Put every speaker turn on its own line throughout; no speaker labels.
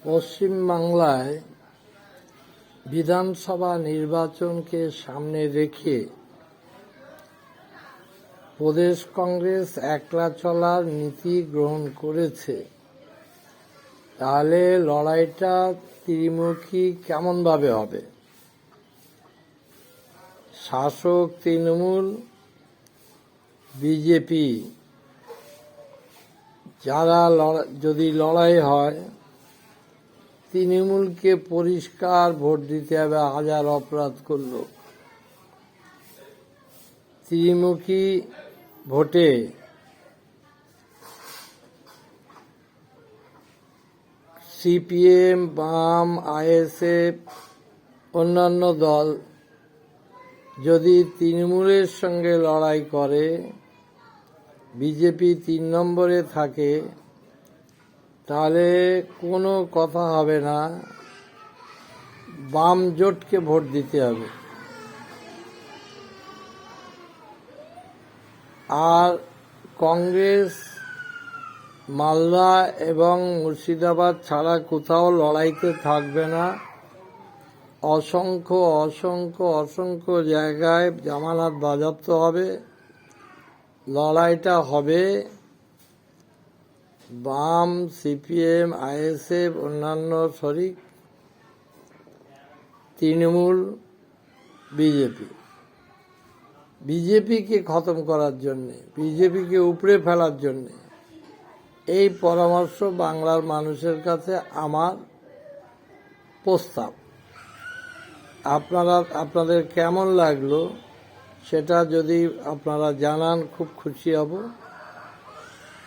পশ্চিমবাংলায় বিধানসভা নির্বাচনকে সামনে রেখে প্রদেশ কংগ্রেস একলা চলার নীতি গ্রহণ করেছে। তাহলে লড়াইটা ত্রিমুখী কেমনভাবে হবে? শাসক তৃণমূল, বিজেপি, যারা যদি লড়াই হয়, তৃণমূলকে পরিষ্কার ভোট দিতে হবে। হাজার অপরাধ করল, ত্রিমুখী ভোটে সিপিএম, বাম, আইএসএফ, অন্যান্য দল যদি তৃণমূলের সঙ্গে লড়াই করে, বিজেপি 3 নম্বরে থাকে, তাহলে কোনো কথা হবে না, বাম জোটকে ভোট দিতে হবে। আর কংগ্রেস মালদা এবং মুর্শিদাবাদ ছাড়া কোথাও লড়াইতে থাকবে না। অসংখ্য অসংখ্য অসংখ্য জায়গায় জামানত বাজেয়াপ্ত হবে। লড়াইটা হবে বাম, সিপিএম, আইএসএফ, অন্যান্য শরিক, তৃণমূল, বিজেপি। বিজেপিকে খতম করার জন্যে, বিজেপিকে উপড়ে ফেলার জন্যে এই পরামর্শ বাংলার মানুষের কাছে আমার প্রস্তাব। আপনাদের কেমন লাগলো সেটা যদি আপনারা জানান, খুব খুশি হব।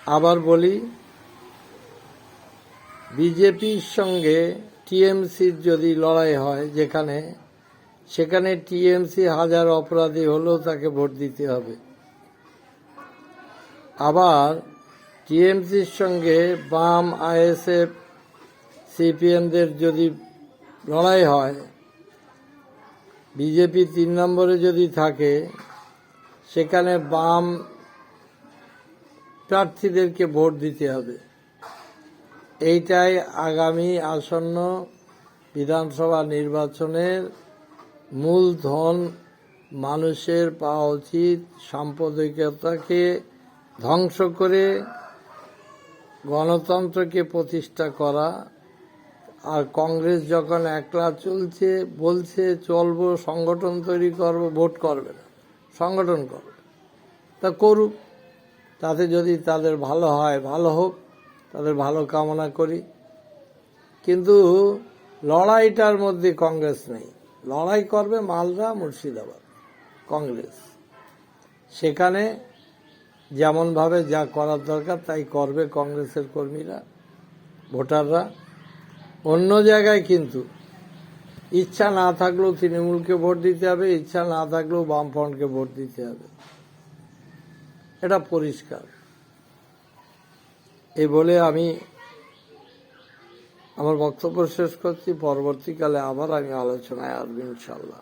আবার বলি, বিজেপির সঙ্গে টিএমসির যদি লড়াই হয়, সেখানে টিএমসি হাজার অপরাধী হলেও তাকে ভোট দিতে হবে। আবার টিএমসির সঙ্গে বাম, আইএসএফ, সিপিএমদের যদি লড়াই হয়, বিজেপি 3 নম্বরে যদি থাকে, সেখানে বাম প্রার্থীদেরকে ভোট দিতে হবে। এইটাই আগামী আসন্ন বিধানসভা নির্বাচনের মূলধন। মানুষের পাওয়া উচিত সাম্প্রদায়িকতাকে ধ্বংস করে গণতন্ত্রকে প্রতিষ্ঠা করা। আর কংগ্রেস যখন একলা বলছে চলবো, সংগঠন তৈরি করব, ভোট করবে না, সংগঠন করবে, তা করুক। তাতে যদি তাদের ভালো হয়, ভালো হোক, তাদের ভালো কামনা করি। কিন্তু লড়াইটার মধ্যে কংগ্রেস নেই। লড়াই করবে মালদা, মুর্শিদাবাদ, কংগ্রেস। সেখানে যেমনভাবে যা করার দরকার তাই করবে কংগ্রেসের কর্মীরা, ভোটাররা। অন্য জায়গায় কিন্তু ইচ্ছা না থাকলেও তৃণমূলকে ভোট দিতে হবে, ইচ্ছা না থাকলেও বামফ্রন্টকে ভোট দিতে হবে। এটা পরিষ্কার। এই বলে আমি আমার বক্তব্য শেষ করছি। পরবর্তীকালে আবার আমি আলোচনায় আসবো ইনশাল্লাহ।